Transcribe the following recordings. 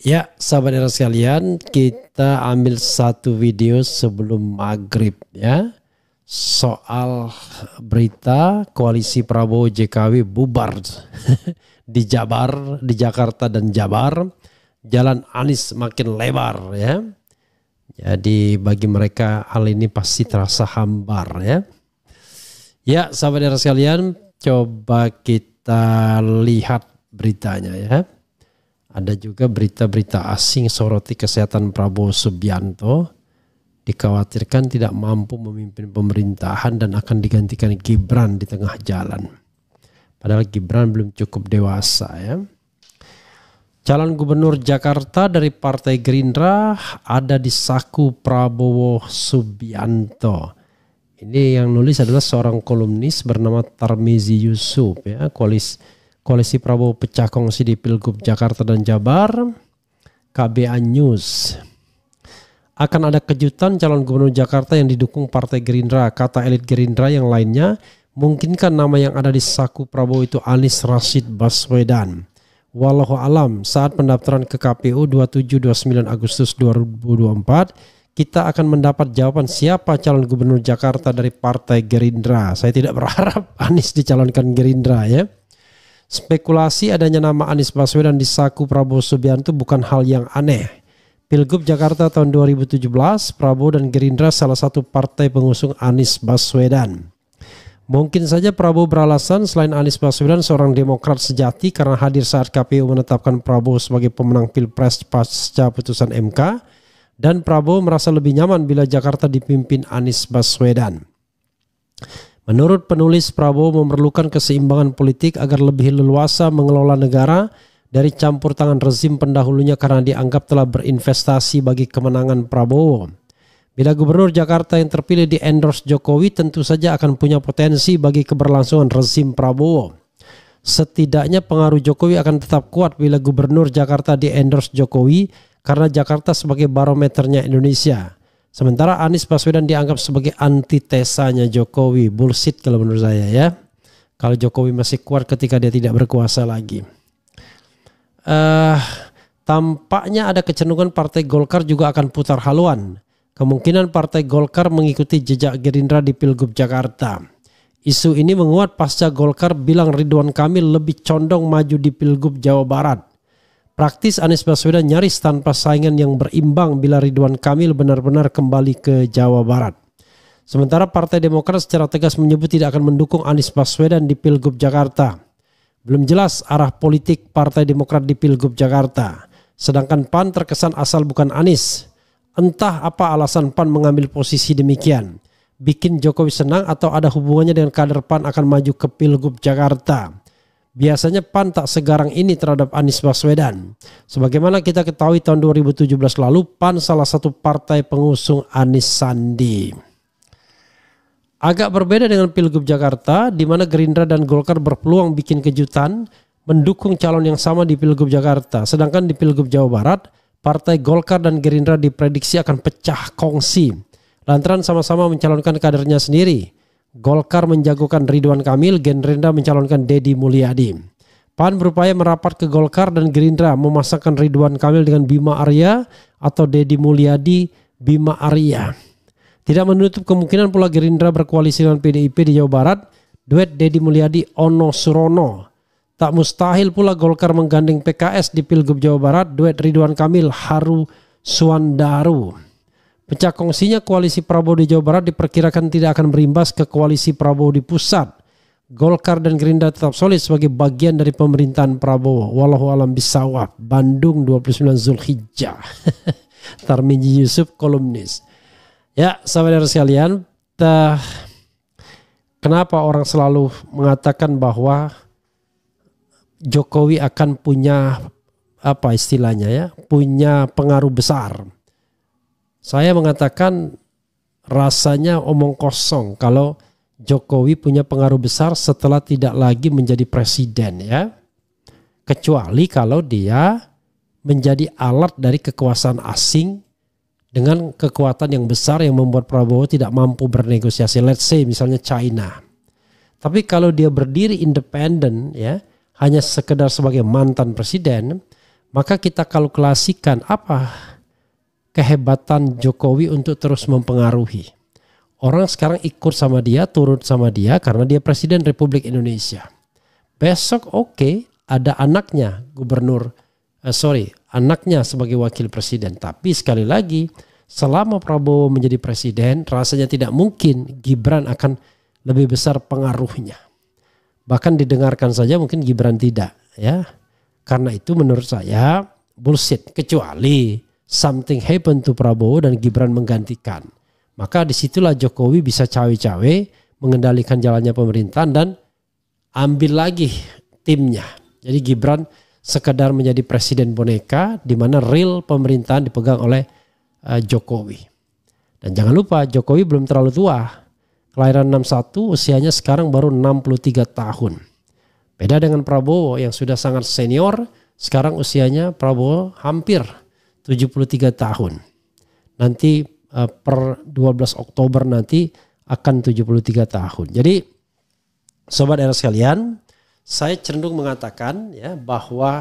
Ya, sahabat era sekalian, kita ambil satu video sebelum maghrib ya, soal berita koalisi Prabowo JKW bubar di Jabar, di Jakarta dan Jabar, jalan Anies makin lebar ya. Jadi bagi mereka hal ini pasti terasa hambar ya. Ya, sahabat era sekalian, coba kita lihat beritanya ya. Ada juga berita-berita asing soroti kesehatan Prabowo Subianto. Dikhawatirkan tidak mampu memimpin pemerintahan dan akan digantikan Gibran di tengah jalan. Padahal Gibran belum cukup dewasa ya. Calon gubernur Jakarta dari Partai Gerindra ada di saku Prabowo Subianto. Ini yang nulis adalah seorang kolumnis bernama Tarmizi Yusuf ya. Koalisi Prabowo pecah kongsi di Pilgub Jakarta dan Jabar. KBA News. Akan ada kejutan calon gubernur Jakarta yang didukung Partai Gerindra. Kata elit Gerindra yang lainnya, mungkinkah nama yang ada di saku Prabowo itu Anies Rashid Baswedan. Wallahu alam, saat pendaftaran ke KPU 27-29 Agustus 2024, kita akan mendapat jawaban siapa calon gubernur Jakarta dari Partai Gerindra. Saya tidak berharap Anies dicalonkan Gerindra ya. Spekulasi adanya nama Anies Baswedan di saku Prabowo Subianto bukan hal yang aneh. Pilgub Jakarta tahun 2017, Prabowo dan Gerindra salah satu partai pengusung Anies Baswedan. Mungkin saja Prabowo beralasan selain Anies Baswedan seorang demokrat sejati karena hadir saat KPU menetapkan Prabowo sebagai pemenang Pilpres pasca putusan MK, dan Prabowo merasa lebih nyaman bila Jakarta dipimpin Anies Baswedan. Menurut penulis, Prabowo memerlukan keseimbangan politik agar lebih leluasa mengelola negara dari campur tangan rezim pendahulunya karena dianggap telah berinvestasi bagi kemenangan Prabowo. Bila gubernur Jakarta yang terpilih di endorse Jokowi tentu saja akan punya potensi bagi keberlangsungan rezim Prabowo. Setidaknya pengaruh Jokowi akan tetap kuat bila gubernur Jakarta di endorse Jokowi karena Jakarta sebagai barometernya Indonesia. Sementara Anies Baswedan dianggap sebagai antitesanya Jokowi. Bullshit kalau menurut saya ya. Kalau Jokowi masih kuat ketika dia tidak berkuasa lagi. Tampaknya ada kecenderungan Partai Golkar juga akan putar haluan. Kemungkinan Partai Golkar mengikuti jejak Gerindra di Pilgub Jakarta. Isu ini menguat pasca Golkar bilang Ridwan Kamil lebih condong maju di Pilgub Jawa Barat. Praktis Anies Baswedan nyaris tanpa saingan yang berimbang bila Ridwan Kamil benar-benar kembali ke Jawa Barat. Sementara Partai Demokrat secara tegas menyebut tidak akan mendukung Anies Baswedan di Pilgub Jakarta. Belum jelas arah politik Partai Demokrat di Pilgub Jakarta. Sedangkan PAN terkesan asal bukan Anies. Entah apa alasan PAN mengambil posisi demikian. Bikin Jokowi senang atau ada hubungannya dengan kader PAN akan maju ke Pilgub Jakarta. Biasanya PAN tak segarang ini terhadap Anies Baswedan. Sebagaimana kita ketahui tahun 2017 lalu, PAN salah satu partai pengusung Anies Sandi. Agak berbeda dengan Pilgub Jakarta, di mana Gerindra dan Golkar berpeluang bikin kejutan, mendukung calon yang sama di Pilgub Jakarta. Sedangkan di Pilgub Jawa Barat, Partai Golkar dan Gerindra diprediksi akan pecah kongsi, lantaran sama-sama mencalonkan kadernya sendiri. Golkar menjagokan Ridwan Kamil, Gerindra mencalonkan Deddy Mulyadi. PAN berupaya merapat ke Golkar dan Gerindra memasangkan Ridwan Kamil dengan Bima Arya atau Deddy Mulyadi Bima Arya. Tidak menutup kemungkinan pula Gerindra berkoalisi dengan PDIP di Jawa Barat, duet Deddy Mulyadi Ono Surono. Tak mustahil pula Golkar menggandeng PKS di Pilgub Jawa Barat, duet Ridwan Kamil Haru Suandaru. Pecah kongsinya koalisi Prabowo di Jawa Barat diperkirakan tidak akan berimbas ke koalisi Prabowo di pusat. Golkar dan Gerindra tetap solid sebagai bagian dari pemerintahan Prabowo. Wallahu alam bisawab. Bandung 29 Zulhijjah. Tarmizi Yusuf, kolumnis. Ya, sahabat sekalian, kenapa orang selalu mengatakan bahwa Jokowi akan punya apa istilahnya ya, punya pengaruh besar? Saya mengatakan rasanya omong kosong kalau Jokowi punya pengaruh besar setelah tidak lagi menjadi presiden ya. Kecuali kalau dia menjadi alat dari kekuasaan asing dengan kekuatan yang besar yang membuat Prabowo tidak mampu bernegosiasi. Let's say misalnya China. Tapi kalau dia berdiri independen ya, hanya sekedar sebagai mantan presiden, maka kita kalkulasikan apa kehebatan Jokowi untuk terus mempengaruhi. Orang sekarang ikut sama dia, turut sama dia karena dia Presiden Republik Indonesia. Besok ada anaknya anaknya sebagai wakil presiden. Tapi sekali lagi, selama Prabowo menjadi presiden, rasanya tidak mungkin Gibran akan lebih besar pengaruhnya. Bahkan didengarkan saja mungkin Gibran tidak, ya. Karena itu menurut saya bullshit, kecuali something happen to Prabowo dan Gibran menggantikan. Maka disitulah Jokowi bisa cawe-cawe mengendalikan jalannya pemerintahan dan ambil lagi timnya. Jadi Gibran sekedar menjadi presiden boneka di mana real pemerintahan dipegang oleh Jokowi. Dan jangan lupa Jokowi belum terlalu tua. Kelahiran 61, usianya sekarang baru 63 tahun. Beda dengan Prabowo yang sudah sangat senior, sekarang usianya Prabowo hampir 73 tahun. Nanti per 12 Oktober nanti akan 73 tahun. Jadi sobat era sekalian, saya cenderung mengatakan ya bahwa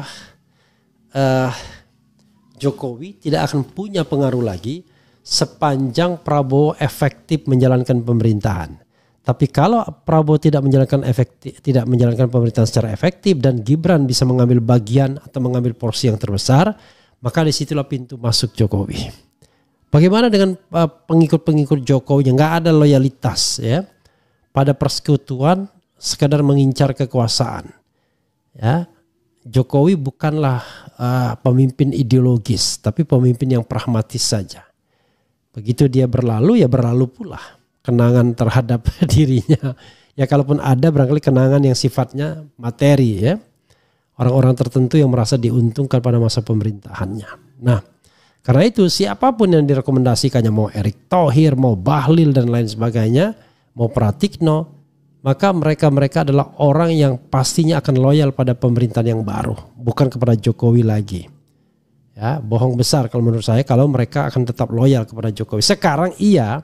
Jokowi tidak akan punya pengaruh lagi sepanjang Prabowo efektif menjalankan pemerintahan. Tapi kalau Prabowo tidak menjalankan pemerintahan secara efektif dan Gibran bisa mengambil bagian atau mengambil porsi yang terbesar, maka disitulah pintu masuk Jokowi. Bagaimana dengan pengikut-pengikut Jokowi yang nggak ada loyalitas ya pada persekutuan sekadar mengincar kekuasaan? Ya, Jokowi bukanlah pemimpin ideologis, tapi pemimpin yang pragmatis saja. Begitu dia berlalu, ya berlalu pula kenangan terhadap dirinya. Ya kalaupun ada barangkali kenangan yang sifatnya materi ya. Orang-orang tertentu yang merasa diuntungkan pada masa pemerintahannya. Nah, karena itu siapapun yang direkomendasikannya, mau Erick Thohir, mau Bahlil dan lain sebagainya, mau Pratikno, maka mereka adalah orang yang pastinya akan loyal pada pemerintahan yang baru, bukan kepada Jokowi lagi. Ya, bohong besar kalau menurut saya kalau mereka akan tetap loyal kepada Jokowi. Sekarang iya,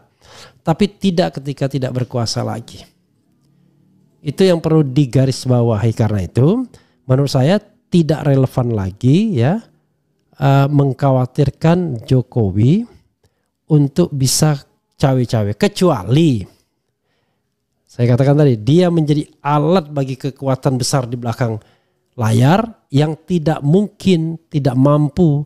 tapi tidak ketika tidak berkuasa lagi. Itu yang perlu digarisbawahi. Karena itu menurut saya tidak relevan lagi ya mengkhawatirkan Jokowi untuk bisa cawe-cawe, kecuali saya katakan tadi dia menjadi alat bagi kekuatan besar di belakang layar yang tidak mampu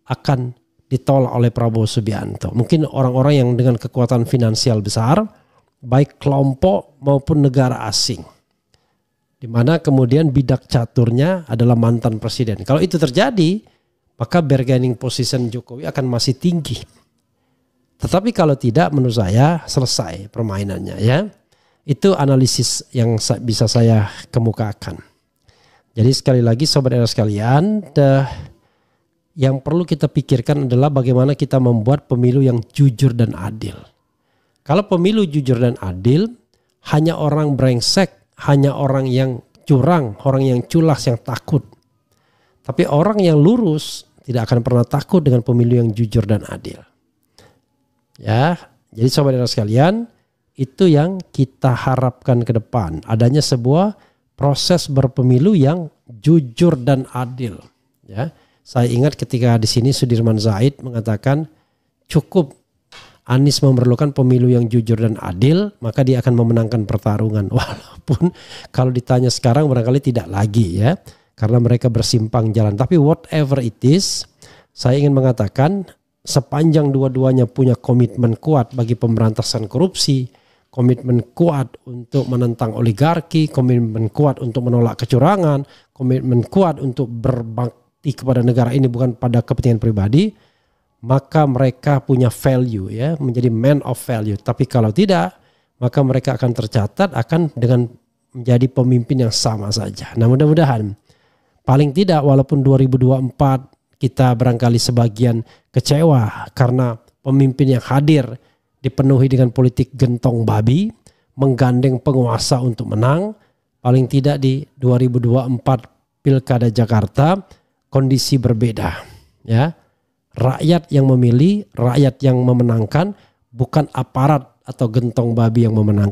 akan ditolak oleh Prabowo Subianto. Mungkin orang-orang yang dengan kekuatan finansial besar, baik kelompok maupun negara asing, di mana kemudian bidak caturnya adalah mantan presiden. Kalau itu terjadi, maka bargaining position Jokowi akan masih tinggi. Tetapi kalau tidak, menurut saya selesai permainannya ya. Itu analisis yang bisa saya kemukakan. Jadi sekali lagi sobat era sekalian, yang perlu kita pikirkan adalah bagaimana kita membuat pemilu yang jujur dan adil. Kalau pemilu jujur dan adil, hanya orang brengsek, hanya orang yang curang, orang yang culas yang takut. Tapi orang yang lurus tidak akan pernah takut dengan pemilu yang jujur dan adil. Ya, jadi sobat era sekalian, itu yang kita harapkan ke depan. Adanya sebuah proses berpemilu yang jujur dan adil. Ya, saya ingat ketika di sini Sudirman Said mengatakan cukup Anies memerlukan pemilu yang jujur dan adil, maka dia akan memenangkan pertarungan. Walaupun kalau ditanya sekarang barangkali tidak lagi ya. Karena mereka bersimpang jalan. Tapi whatever it is, saya ingin mengatakan sepanjang dua-duanya punya komitmen kuat bagi pemberantasan korupsi, komitmen kuat untuk menentang oligarki, komitmen kuat untuk menolak kecurangan, komitmen kuat untuk berbakti kepada negara ini bukan pada kepentingan pribadi, maka mereka punya value ya, menjadi man of value. Tapi kalau tidak, maka mereka akan tercatat akan dengan menjadi pemimpin yang sama saja. Nah mudah-mudahan paling tidak walaupun 2024 kita barangkali sebagian kecewa karena pemimpin yang hadir dipenuhi dengan politik gentong babi, menggandeng penguasa untuk menang, paling tidak di 2024 Pilkada Jakarta kondisi berbeda. Ya, rakyat yang memilih, rakyat yang memenangkan, bukan aparat atau gentong babi yang memenangkan.